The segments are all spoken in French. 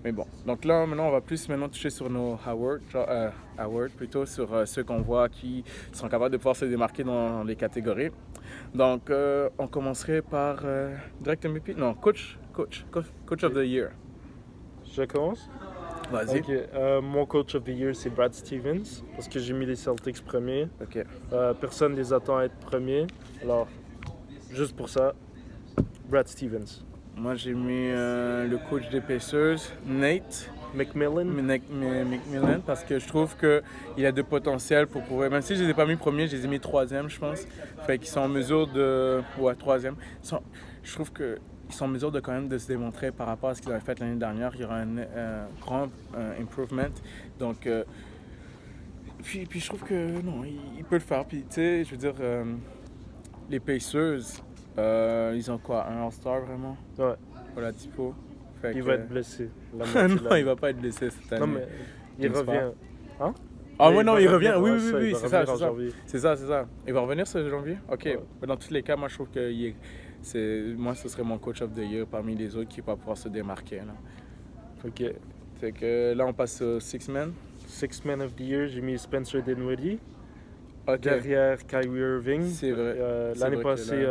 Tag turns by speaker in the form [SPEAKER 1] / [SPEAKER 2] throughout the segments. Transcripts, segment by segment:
[SPEAKER 1] Mais bon, donc là, maintenant, on va plus maintenant toucher sur nos awards plutôt, sur ceux qu'on voit qui sont capables de pouvoir se démarquer dans les catégories. Donc, on commencerait par Direct MVP? Non, Coach of the Year.
[SPEAKER 2] Je commence?
[SPEAKER 1] Vas-y.
[SPEAKER 2] Ok. Mon coach of the year, c'est Brad Stevens, parce que j'ai mis les Celtics premiers.
[SPEAKER 1] Ok.
[SPEAKER 2] Personne ne les attend à être premiers. Alors, juste pour ça, Brad Stevens.
[SPEAKER 1] Moi, j'ai mis le coach des Pacers, Nate McMillan, parce que je trouve qu'il a de potentiel pour pouvoir. Même si je ne les ai pas mis premiers, je les ai mis troisième, je pense. Fait qu'ils sont en mesure de. Ouais, troisième. Je trouve qu'ils sont en mesure de quand même de se démontrer par rapport à ce qu'ils avaient fait l'année dernière. Il y aura un grand improvement. Donc. Puis je trouve que non, il peut le faire. Puis tu sais, je veux dire, les Pacers. Ils ont quoi? Un All-Star vraiment?
[SPEAKER 2] Ouais.
[SPEAKER 1] Voilà, Tipo.
[SPEAKER 2] Il va être blessé.
[SPEAKER 1] Non, il va pas être blessé cette année.
[SPEAKER 2] Non, mais il revient. Hein?
[SPEAKER 1] Ah ouais, non, il revient. Oui, c'est ça. C'est ça. Il va revenir ce janvier? Ok.
[SPEAKER 2] Ouais.
[SPEAKER 1] Dans tous les cas, moi, je trouve que moi, ce serait mon coach of the year parmi les autres qui va pouvoir se démarquer. Là.
[SPEAKER 2] Ok.
[SPEAKER 1] Fait que là, on passe au Six Men.
[SPEAKER 2] Six Man of the Year, j'ai mis Spencer Dinwiddie.
[SPEAKER 1] Ok.
[SPEAKER 2] Derrière Kyrie Irving.
[SPEAKER 1] C'est vrai.
[SPEAKER 2] L'année passée,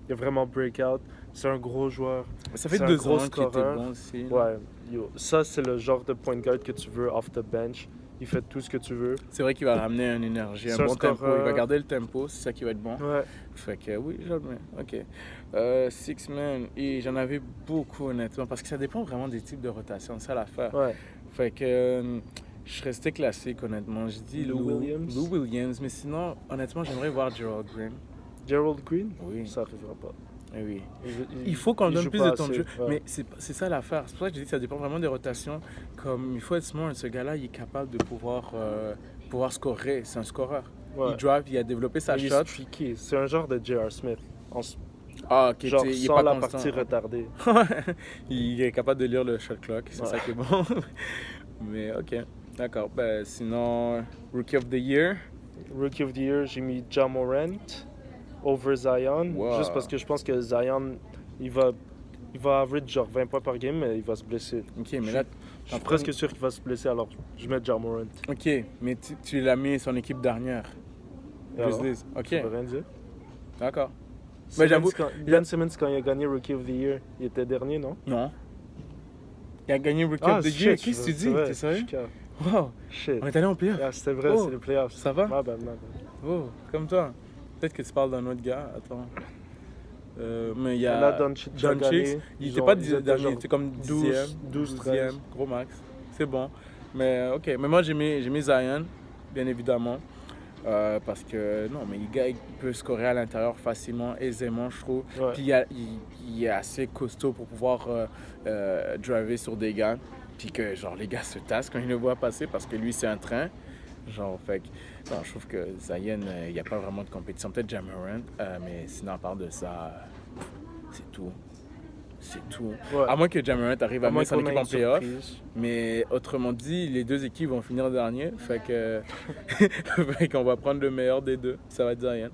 [SPEAKER 2] il a vraiment breakout. C'est un gros joueur.
[SPEAKER 1] Ça fait
[SPEAKER 2] C'est un
[SPEAKER 1] 2
[SPEAKER 2] gros
[SPEAKER 1] ans qu'il était
[SPEAKER 2] scoreur.
[SPEAKER 1] bon aussi.
[SPEAKER 2] Ouais, yo. Ça, c'est le genre de point guard que tu veux off the bench. Il fait tout ce que tu veux.
[SPEAKER 1] C'est vrai qu'il va ramener une énergie, un
[SPEAKER 2] C'est un
[SPEAKER 1] bon tempo.
[SPEAKER 2] scoreur.
[SPEAKER 1] Il va garder le tempo, c'est ça qui va être bon.
[SPEAKER 2] Ouais.
[SPEAKER 1] Fait que oui, j'admets. Ok. Six Men, et j'en avais beaucoup honnêtement, parce que ça dépend vraiment des types de rotation, c'est ça l'affaire.
[SPEAKER 2] Ouais.
[SPEAKER 1] Fait que je suis resté classique honnêtement. J'ai dit
[SPEAKER 2] Lou Williams.
[SPEAKER 1] Lou Williams, mais sinon, honnêtement, j'aimerais voir Gerald Green.
[SPEAKER 2] Gerald Green?
[SPEAKER 1] Oui.
[SPEAKER 2] Ça n'arrivera pas.
[SPEAKER 1] Eh oui. Il faut qu'on donne
[SPEAKER 2] joue
[SPEAKER 1] plus
[SPEAKER 2] pas
[SPEAKER 1] de temps de
[SPEAKER 2] assez,
[SPEAKER 1] jeu.
[SPEAKER 2] ouais.
[SPEAKER 1] Mais c'est ça l'affaire. C'est pour ça que je dis que ça dépend vraiment des rotations. Comme il faut être smart, ce gars-là, il est capable de pouvoir scorer. C'est un scoreur.
[SPEAKER 2] Ouais.
[SPEAKER 1] Il drive, il a développé sa
[SPEAKER 2] Mais il
[SPEAKER 1] shot.
[SPEAKER 2] est streaky. C'est un genre de J.R. Smith.
[SPEAKER 1] Ah, ok,
[SPEAKER 2] Genre
[SPEAKER 1] il est
[SPEAKER 2] sans
[SPEAKER 1] pas
[SPEAKER 2] la
[SPEAKER 1] constant.
[SPEAKER 2] partie retardée.
[SPEAKER 1] Il est capable de lire le shot clock, c'est ça qui est bon. Mais ok, d'accord. Ben, sinon, Rookie of the Year.
[SPEAKER 2] Rookie of the Year, j'ai mis Ja Morant over Zion.
[SPEAKER 1] Wow.
[SPEAKER 2] Juste parce que je pense que Zion, il va average genre 20 points par game, mais il va se blesser.
[SPEAKER 1] Ok, mais là,
[SPEAKER 2] Je suis presque sûr qu'il va se blesser, alors je mets Ja Morant.
[SPEAKER 1] ok, mais tu l'as mis son équipe dernière.
[SPEAKER 2] Alors,
[SPEAKER 1] Grizzlies. Ok,
[SPEAKER 2] ça veut rien dire.
[SPEAKER 1] d'accord. Mais j'avoue,
[SPEAKER 2] Ben Simmons, quand il a gagné Rookie of the Year, il était dernier, non?
[SPEAKER 1] non. Il a gagné Rookie of the Year. Qu'est-ce que tu dis? T'es sérieux? Wow,
[SPEAKER 2] Shit.
[SPEAKER 1] on est allé en playoff.
[SPEAKER 2] Yeah, c'était vrai,
[SPEAKER 1] Oh.
[SPEAKER 2] c'est les playoffs.
[SPEAKER 1] Ça va?
[SPEAKER 2] Ma bad.
[SPEAKER 1] Oh, comme toi. Peut-être que tu parles d'un autre gars. Attends. Mais il y a
[SPEAKER 2] Là, Doncic a gagné.
[SPEAKER 1] Il
[SPEAKER 2] Ils
[SPEAKER 1] était
[SPEAKER 2] ont-
[SPEAKER 1] pas
[SPEAKER 2] ils étaient
[SPEAKER 1] dernier, il
[SPEAKER 2] genre
[SPEAKER 1] était comme 10e,
[SPEAKER 2] 12,
[SPEAKER 1] 12e, gros max. C'est bon. Mais ok, mais moi j'ai mis Zion, bien évidemment. Parce que non, mais le gars il peut scorer à l'intérieur facilement, aisément, je trouve.
[SPEAKER 2] Ouais.
[SPEAKER 1] Puis il est assez costaud pour pouvoir driver sur des gars. Puis que genre les gars se tassent quand ils le voient passer parce que lui c'est un train. Genre, fait que, non, je trouve que Zion, il n'y a pas vraiment de compétition. Peut-être Ja Morant, mais sinon, à part de ça, c'est tout. C'est tout.
[SPEAKER 2] Ouais.
[SPEAKER 1] À moins que Ja Morant arrive à
[SPEAKER 2] À moins
[SPEAKER 1] mettre son
[SPEAKER 2] qu'on ait
[SPEAKER 1] équipe en
[SPEAKER 2] une
[SPEAKER 1] playoff.
[SPEAKER 2] surprise.
[SPEAKER 1] Mais autrement dit, les deux équipes vont finir dernier. Fait que fait qu'on va prendre le meilleur des deux. Ça va être Zion.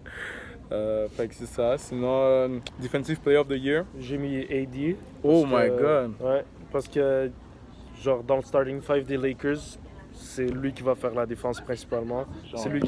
[SPEAKER 1] Fait que c'est ça. Sinon, Defensive Player of the Year.
[SPEAKER 2] J'ai mis AD.
[SPEAKER 1] Oh
[SPEAKER 2] parce
[SPEAKER 1] my
[SPEAKER 2] que-
[SPEAKER 1] God.
[SPEAKER 2] Ouais, parce que, genre, dans le starting five des Lakers, c'est lui qui va faire la défense principalement. C'est lui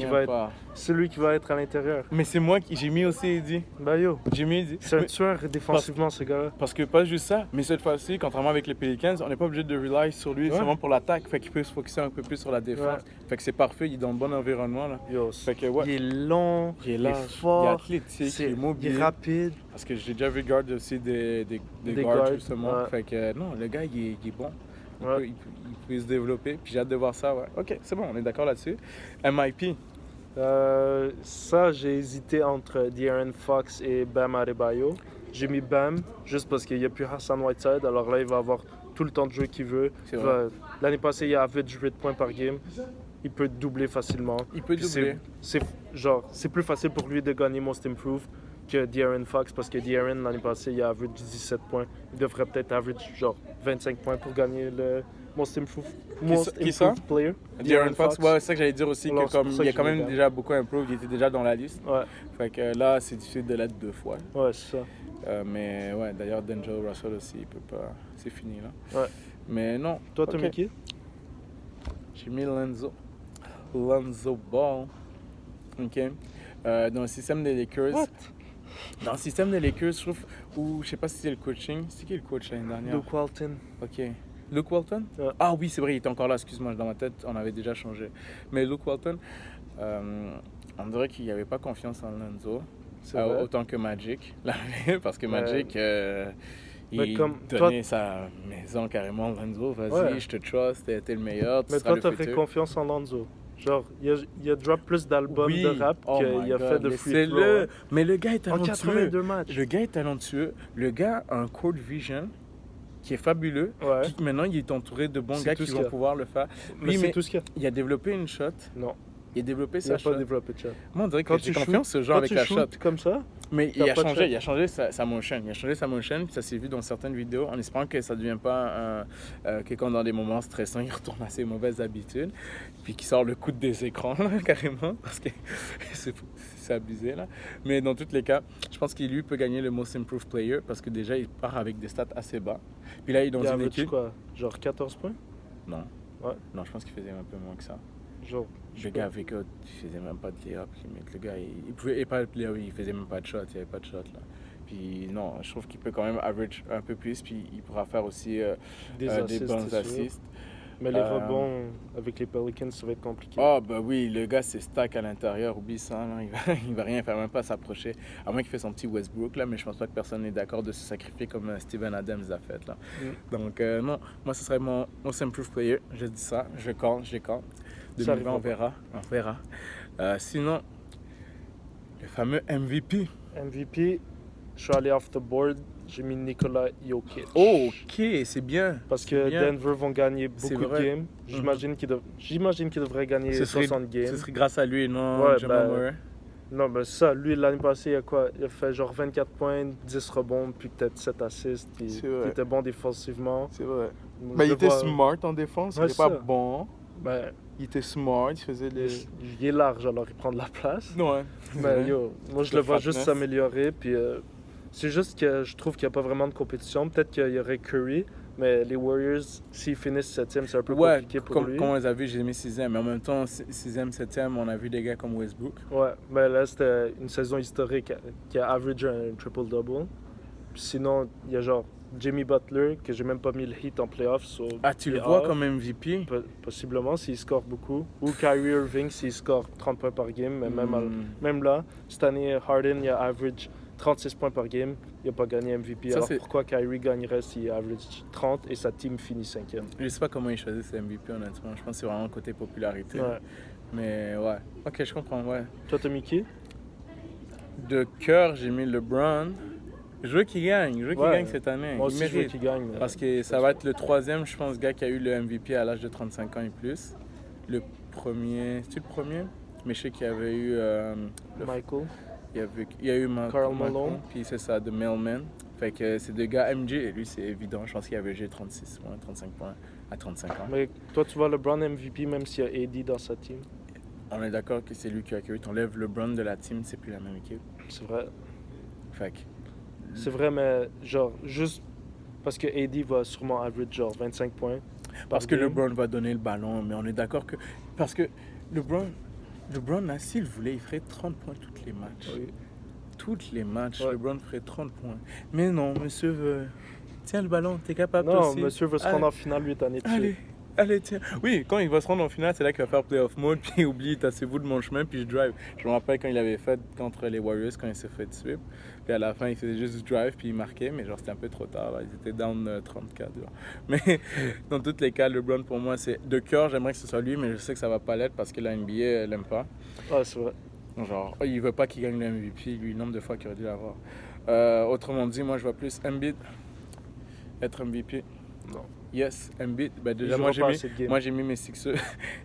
[SPEAKER 2] qui va être à l'intérieur.
[SPEAKER 1] Mais c'est moi qui j'ai mis aussi Eddie.
[SPEAKER 2] Bah yo,
[SPEAKER 1] J'ai mis Eddie.
[SPEAKER 2] c'est un
[SPEAKER 1] Mais-
[SPEAKER 2] tueur défensivement, ce gars-là.
[SPEAKER 1] Parce que pas juste ça, mais cette fois-ci, contrairement avec les Pelicans, on n'est pas obligé de rely sur lui
[SPEAKER 2] Ouais.
[SPEAKER 1] seulement pour l'attaque. Fait qu'il peut se focusser un peu plus sur la défense. Fait que c'est parfait, il est dans le bon environnement. Là.
[SPEAKER 2] Yo,
[SPEAKER 1] Fait que ouais,
[SPEAKER 2] il est long,
[SPEAKER 1] il est
[SPEAKER 2] il
[SPEAKER 1] large,
[SPEAKER 2] est
[SPEAKER 1] il est
[SPEAKER 2] fort,
[SPEAKER 1] athlétique, il est
[SPEAKER 2] il
[SPEAKER 1] mobile.
[SPEAKER 2] est rapide.
[SPEAKER 1] Parce que j'ai déjà vu guard aussi des
[SPEAKER 2] Des
[SPEAKER 1] guards
[SPEAKER 2] guards,
[SPEAKER 1] justement.
[SPEAKER 2] ouais.
[SPEAKER 1] Fait que non, le gars il est bon.
[SPEAKER 2] Ouais.
[SPEAKER 1] Il peut se développer. Puis j'ai hâte de voir ça. Ouais. Ok, c'est bon, on est d'accord là-dessus. MIP.
[SPEAKER 2] Ça, j'ai hésité entre De'Aaron Fox et Bam Adebayo. J'ai mis Bam juste parce qu'il n'y a plus Hassan Whiteside. Alors là, il va avoir tout le temps de jeu qu'il veut.
[SPEAKER 1] C'est vrai.
[SPEAKER 2] L'année passée, il a average 8 points par game. Il peut doubler facilement.
[SPEAKER 1] Il peut
[SPEAKER 2] Puis
[SPEAKER 1] doubler.
[SPEAKER 2] c'est plus facile pour lui de gagner Most Improved que De'Aaron Fox parce que De'Aaron, l'année passée, il a average 17 points. Il devrait peut-être average genre 25 points pour gagner le Most Improved,
[SPEAKER 1] Qui ça?
[SPEAKER 2] Player.
[SPEAKER 1] De'Aaron Fox, ouais, c'est ça que j'allais dire aussi,
[SPEAKER 2] Alors,
[SPEAKER 1] que
[SPEAKER 2] c'est
[SPEAKER 1] comme
[SPEAKER 2] pour ça
[SPEAKER 1] il y a
[SPEAKER 2] que
[SPEAKER 1] quand
[SPEAKER 2] je l'ai
[SPEAKER 1] même
[SPEAKER 2] mis
[SPEAKER 1] déjà beaucoup improved, il était déjà dans la liste.
[SPEAKER 2] Ouais,
[SPEAKER 1] Fait que là, c'est difficile de l'être 2 fois.
[SPEAKER 2] ouais, c'est ça.
[SPEAKER 1] Mais ouais, d'ailleurs, D'Angelo Russell aussi, il peut pas. C'est fini là.
[SPEAKER 2] Ouais.
[SPEAKER 1] Mais non.
[SPEAKER 2] Toi, t'as
[SPEAKER 1] Ok.
[SPEAKER 2] mis qui?
[SPEAKER 1] J'ai mis Lonzo Ball. OK. Dans le système des Lakers.
[SPEAKER 2] What?
[SPEAKER 1] Dans le système des Lakers, je trouve, ou je sais pas si c'est le coaching. C'est qui le coach l'année dernière?
[SPEAKER 2] Luke Walton.
[SPEAKER 1] OK. Luke Walton?
[SPEAKER 2] Ouais.
[SPEAKER 1] Ah oui, c'est vrai, il était encore là, excuse-moi, dans ma tête, on avait déjà changé. Mais Luke Walton, on dirait qu'il n'y avait pas confiance en Lonzo,
[SPEAKER 2] C'est vrai.
[SPEAKER 1] autant que Magic, parce que
[SPEAKER 2] Ouais.
[SPEAKER 1] Magic,
[SPEAKER 2] Mais
[SPEAKER 1] il
[SPEAKER 2] comme
[SPEAKER 1] donnait sa maison carrément, Lonzo, vas-y,
[SPEAKER 2] Ouais.
[SPEAKER 1] je te trust, t'es le meilleur, tu
[SPEAKER 2] Mais
[SPEAKER 1] seras
[SPEAKER 2] toi,
[SPEAKER 1] le
[SPEAKER 2] t'aurais
[SPEAKER 1] futur.
[SPEAKER 2] confiance en Lonzo. Genre, il a drop plus d'albums
[SPEAKER 1] Oui.
[SPEAKER 2] de rap
[SPEAKER 1] Oh
[SPEAKER 2] qu'il
[SPEAKER 1] my
[SPEAKER 2] a
[SPEAKER 1] God,
[SPEAKER 2] fait de free throw.
[SPEAKER 1] laissez-le.
[SPEAKER 2] hein.
[SPEAKER 1] Mais le gars est
[SPEAKER 2] En
[SPEAKER 1] talentueux.
[SPEAKER 2] 82 matchs.
[SPEAKER 1] Le gars est talentueux. Le gars a un court vision qui est fabuleux.
[SPEAKER 2] Ouais.
[SPEAKER 1] Puis maintenant, il est entouré de bons
[SPEAKER 2] C'est
[SPEAKER 1] gars
[SPEAKER 2] tout
[SPEAKER 1] qui
[SPEAKER 2] ce
[SPEAKER 1] vont
[SPEAKER 2] qu'il y a.
[SPEAKER 1] pouvoir le faire.
[SPEAKER 2] Mais
[SPEAKER 1] Oui,
[SPEAKER 2] c'est
[SPEAKER 1] mais
[SPEAKER 2] tout ce qu'il y a.
[SPEAKER 1] il a développé une shot.
[SPEAKER 2] Non,
[SPEAKER 1] Il a développé
[SPEAKER 2] il
[SPEAKER 1] sa
[SPEAKER 2] n'a
[SPEAKER 1] shot.
[SPEAKER 2] pas développé de shot.
[SPEAKER 1] Moi, on dirait que
[SPEAKER 2] Quand
[SPEAKER 1] j'ai
[SPEAKER 2] tu
[SPEAKER 1] confiance ce genre
[SPEAKER 2] Quand
[SPEAKER 1] avec
[SPEAKER 2] tu
[SPEAKER 1] la shot.
[SPEAKER 2] shootes comme ça,
[SPEAKER 1] Mais
[SPEAKER 2] t'as pas de shot.
[SPEAKER 1] il a changé sa motion. Il a changé sa motion, puis ça s'est vu dans certaines vidéos, en espérant que ça ne devienne pas que quand dans des moments stressants, il retourne à ses mauvaises habitudes, puis qu'il sort le coude des écrans, là, carrément, parce que c'est abusé, là. Mais dans tous les cas, je pense qu'il lui peut gagner le Most Improved Player, parce que déjà, il part avec des stats assez bas. Puis là, il est dans
[SPEAKER 2] il
[SPEAKER 1] une
[SPEAKER 2] avait
[SPEAKER 1] équipe...
[SPEAKER 2] quoi? Genre 14 points?
[SPEAKER 1] Non.
[SPEAKER 2] Ouais.
[SPEAKER 1] Non, je pense qu'il faisait un peu moins que ça.
[SPEAKER 2] Genre,
[SPEAKER 1] Le gars avec eux, il faisait même pas de lay-up, limite. Le gars, il pouvait pas de lay-up, il faisait même pas de shot, il n'y avait pas de shot là. Puis non, je trouve qu'il peut quand même average un peu plus, puis il pourra faire aussi
[SPEAKER 2] des
[SPEAKER 1] des
[SPEAKER 2] assists,
[SPEAKER 1] bons
[SPEAKER 2] c'est sûr.
[SPEAKER 1] assists.
[SPEAKER 2] Mais les
[SPEAKER 1] Euh,
[SPEAKER 2] rebonds avec les Pelicans, ça va être compliqué.
[SPEAKER 1] Oh bah oui, le gars c'est stack à l'intérieur, oublie ça, là. Il va rien faire, même pas s'approcher. À moins qu'il fasse son petit Westbrook là, mais je pense pas que personne n'est d'accord de se sacrifier comme Steven Adams a fait là. Donc non, moi ce serait mon Most Improved Player, je dis ça, je compte.
[SPEAKER 2] Ça
[SPEAKER 1] 2020 on
[SPEAKER 2] arrivera
[SPEAKER 1] verra. Sinon, le fameux MVP.
[SPEAKER 2] MVP, je suis allé off the board, j'ai mis Nikola Jokic.
[SPEAKER 1] Oh, ok, c'est bien.
[SPEAKER 2] Parce
[SPEAKER 1] c'est
[SPEAKER 2] que
[SPEAKER 1] bien.
[SPEAKER 2] Denver vont gagner
[SPEAKER 1] C'est
[SPEAKER 2] beaucoup de
[SPEAKER 1] vrai.
[SPEAKER 2] games. J'imagine qu'ils devraient gagner
[SPEAKER 1] Ce serait-
[SPEAKER 2] 60 games.
[SPEAKER 1] Ce serait grâce à lui, non,
[SPEAKER 2] Ouais,
[SPEAKER 1] Jamal
[SPEAKER 2] ben,
[SPEAKER 1] Murray.
[SPEAKER 2] Non, mais ça, lui, l'année passée, il a fait genre 24 points, 10 rebonds, puis peut-être 7 assists.
[SPEAKER 1] C'est vrai.
[SPEAKER 2] Il était bon défensivement.
[SPEAKER 1] C'est vrai.
[SPEAKER 2] Je
[SPEAKER 1] Ben, il
[SPEAKER 2] le
[SPEAKER 1] était
[SPEAKER 2] vois-
[SPEAKER 1] smart en défense, il
[SPEAKER 2] Ouais,
[SPEAKER 1] était pas
[SPEAKER 2] ça.
[SPEAKER 1] bon.
[SPEAKER 2] Ben,
[SPEAKER 1] Il était smart, il faisait les...
[SPEAKER 2] il est large, alors il prend de la place.
[SPEAKER 1] Ouais.
[SPEAKER 2] Mais yo, moi, je
[SPEAKER 1] Le
[SPEAKER 2] le vois juste
[SPEAKER 1] fatness.
[SPEAKER 2] s'améliorer. Puis c'est juste que je trouve qu'il n'y a pas vraiment de compétition. Peut-être qu'il y aurait Curry, mais les Warriors, s'ils finissent 7e, c'est un peu
[SPEAKER 1] Ouais,
[SPEAKER 2] compliqué pour
[SPEAKER 1] comme
[SPEAKER 2] lui.
[SPEAKER 1] on les a vus, j'ai mis 6e. Mais en même temps, 6e, 7e, on a vu des gars comme Westbrook.
[SPEAKER 2] Ouais, mais là, c'était une saison historique qui a average un triple-double. Puis sinon, il y a genre Jimmy Butler, que j'ai même pas mis le hit en playoffs. So
[SPEAKER 1] Ah, tu
[SPEAKER 2] il
[SPEAKER 1] le
[SPEAKER 2] est
[SPEAKER 1] vois
[SPEAKER 2] off,
[SPEAKER 1] comme MVP?
[SPEAKER 2] Possiblement, s'il score beaucoup. Ou Kyrie Irving, s'il score 30 points par game. Mais
[SPEAKER 1] Hmm.
[SPEAKER 2] même là, cette année, Harden, il a average 36 points par game. Il n'a pas gagné MVP.
[SPEAKER 1] Ça,
[SPEAKER 2] Alors
[SPEAKER 1] c'est-
[SPEAKER 2] pourquoi Kyrie gagnerait s'il average 30 et sa team finit 5e?
[SPEAKER 1] Je sais pas comment il choisit ses MVP, honnêtement. Je pense que c'est vraiment côté popularité.
[SPEAKER 2] Ouais.
[SPEAKER 1] Mais ouais. Ok, je comprends, ouais.
[SPEAKER 2] Toi, t'as mis qui?
[SPEAKER 1] De cœur, j'ai mis LeBron. Je veux qu'il gagne. Je veux qu'il
[SPEAKER 2] Ouais.
[SPEAKER 1] gagne cette année.
[SPEAKER 2] Moi
[SPEAKER 1] il
[SPEAKER 2] aussi, je veux
[SPEAKER 1] mérite.
[SPEAKER 2] qu'il gagne. mais-
[SPEAKER 1] Parce que ça va être le troisième, je pense, gars qui a eu le MVP à l'âge de 35 ans et plus. Le premier, c'est-tu le premier? Mais je sais qu'il y avait eu,
[SPEAKER 2] Michael.
[SPEAKER 1] il y a eu
[SPEAKER 2] Karl Malone.
[SPEAKER 1] puis c'est ça, The Mailman. Fait que c'est deux gars MJ, et lui c'est évident, je pense qu'il avait joué 36 points, 35 points à 35 ans.
[SPEAKER 2] Mais toi, tu vois LeBron MVP même s'il y a AD dans sa team.
[SPEAKER 1] On est d'accord que c'est lui qui a accueilli. T'enlèves LeBron de la team, c'est plus la même équipe.
[SPEAKER 2] C'est vrai.
[SPEAKER 1] Fait que,
[SPEAKER 2] C'est vrai, mais genre, juste parce que AD va sûrement average genre 25 points.
[SPEAKER 1] parce
[SPEAKER 2] par
[SPEAKER 1] que
[SPEAKER 2] game.
[SPEAKER 1] LeBron va donner le ballon, mais on est d'accord que. Parce que LeBron là, s'il voulait, il ferait 30 points tous les matchs.
[SPEAKER 2] Oui.
[SPEAKER 1] Tous les matchs,
[SPEAKER 2] Ouais.
[SPEAKER 1] LeBron ferait 30 points. Mais non, monsieur veut. Tiens le ballon, t'es capable toi
[SPEAKER 2] Non,
[SPEAKER 1] aussi.
[SPEAKER 2] monsieur veut se rendre en finale 8 années de
[SPEAKER 1] Allez,
[SPEAKER 2] suite.
[SPEAKER 1] allez, tiens. Oui, quand il va se rendre en finale, c'est là qu'il va faire playoff mode, puis il oublie, tassez-vous de mon chemin, puis je drive. Je me rappelle quand il avait fait contre les Warriors, quand il s'est fait sweep. Puis à la fin, il faisait juste du drive, puis il marquait, mais genre c'était un peu trop tard, là. Ils étaient down 34. Genre. Mais dans tous les cas, LeBron, pour moi, c'est de cœur, j'aimerais que ce soit lui, mais je sais que ça va pas l'être parce que la NBA, elle l'aime pas.
[SPEAKER 2] Ah, c'est vrai.
[SPEAKER 1] Genre, il veut pas qu'il gagne le MVP, lui, le nombre de fois qu'il aurait dû l'avoir. Autrement dit, moi, je vois plus Embiid être MVP.
[SPEAKER 2] Non.
[SPEAKER 1] Yes, Embiid. Ben,
[SPEAKER 2] Il
[SPEAKER 1] déjà,
[SPEAKER 2] jouera pas
[SPEAKER 1] moi,
[SPEAKER 2] assez de games.
[SPEAKER 1] j'ai mis mes Sixers.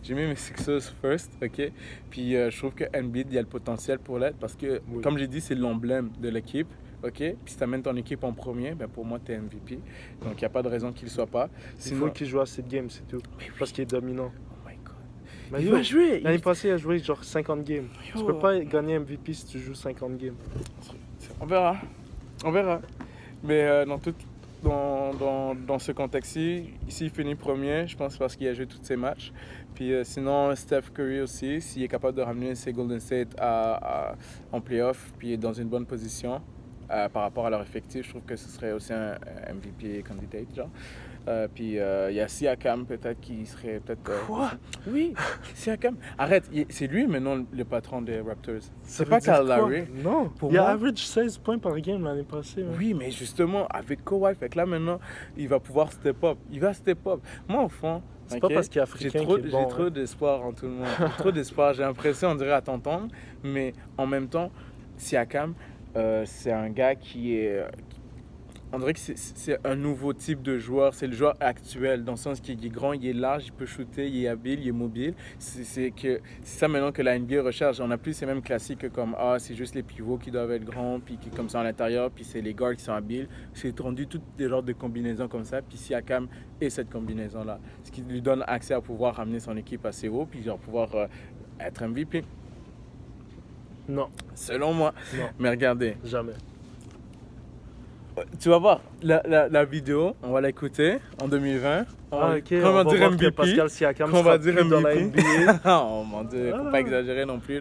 [SPEAKER 1] J'ai mis mes Sixers first, ok? Puis je trouve que Embiid, il y a le potentiel pour l'être parce que,
[SPEAKER 2] Oui.
[SPEAKER 1] comme j'ai dit, c'est l'emblème de l'équipe, ok? Puis si tu amènes ton équipe en premier, ben pour moi, tu es MVP. Donc, il n'y a pas de raison qu'il ne soit pas.
[SPEAKER 2] Il
[SPEAKER 1] Sinon...
[SPEAKER 2] faut qu'il joue assez de games, c'est tout. Parce qu'il est dominant.
[SPEAKER 1] Oh my God.
[SPEAKER 2] Mais
[SPEAKER 1] Il
[SPEAKER 2] yo,
[SPEAKER 1] va jouer!
[SPEAKER 2] l'année passée, il a joué genre 50 games. Tu
[SPEAKER 1] Yo.
[SPEAKER 2] peux pas gagner MVP si tu joues 50 games.
[SPEAKER 1] On verra. On verra. Mais dans tout... dans ce contexte-ci, s'il finit premier, je pense parce qu'il a joué tous ses matchs. Puis sinon, Steph Curry aussi, s'il est capable de ramener ses Golden State en playoff, puis dans une bonne position par rapport à leur effectif, je trouve que ce serait aussi un MVP candidate, genre. Puis il y a Siakam peut-être qui serait peut-être...
[SPEAKER 2] Quoi?
[SPEAKER 1] Oui, Siakam. Arrête, c'est lui maintenant le patron des Raptors. C'est
[SPEAKER 2] veut
[SPEAKER 1] pas
[SPEAKER 2] dire
[SPEAKER 1] Kyle
[SPEAKER 2] quoi?
[SPEAKER 1] Lowry.
[SPEAKER 2] Non,
[SPEAKER 1] Pour
[SPEAKER 2] il a
[SPEAKER 1] moi-
[SPEAKER 2] average 16 points par game l'année passée. man.
[SPEAKER 1] Oui, mais justement, avec Kawhi, fait que là maintenant, il va pouvoir step up. Il va step up. Moi, au fond,
[SPEAKER 2] C'est
[SPEAKER 1] ok,
[SPEAKER 2] pas parce qu'il est
[SPEAKER 1] j'ai
[SPEAKER 2] africain
[SPEAKER 1] trop,
[SPEAKER 2] qu'il est bon.
[SPEAKER 1] j'ai trop
[SPEAKER 2] hein.
[SPEAKER 1] d'espoir en tout le monde. J'ai trop d'espoir. J'ai l'impression, on dirait, à t'entendre. Mais en même temps, Siakam, c'est un gars qui est... On dirait que c'est un nouveau type de joueur. C'est le joueur actuel, dans le sens qu'il est grand, il est large, il peut shooter, il est habile, il est mobile. C'est ça maintenant que la NBA recherche. On n'a plus ces mêmes classiques comme c'est juste les pivots qui doivent être grands, puis qui comme ça à l'intérieur, puis c'est les guards qui sont habiles. C'est rendu toutes des genres de combinaisons comme ça. Puis Siakam est cette combinaison-là, ce qui lui donne accès à pouvoir ramener son équipe assez haut, puis genre pouvoir être MVP,
[SPEAKER 2] Non,
[SPEAKER 1] selon moi.
[SPEAKER 2] non,
[SPEAKER 1] Mais regardez.
[SPEAKER 2] jamais.
[SPEAKER 1] Tu vas voir la vidéo, on va l'écouter en 2020.
[SPEAKER 2] Ah, ok,
[SPEAKER 1] on
[SPEAKER 2] on
[SPEAKER 1] va
[SPEAKER 2] va
[SPEAKER 1] dire
[SPEAKER 2] voir que
[SPEAKER 1] MVP.
[SPEAKER 2] Pascal Siakam
[SPEAKER 1] Qu'on
[SPEAKER 2] sera
[SPEAKER 1] va dire
[SPEAKER 2] plus dans la
[SPEAKER 1] MVP.
[SPEAKER 2] NBA.
[SPEAKER 1] Oh mon dieu, faut pas exagérer non plus.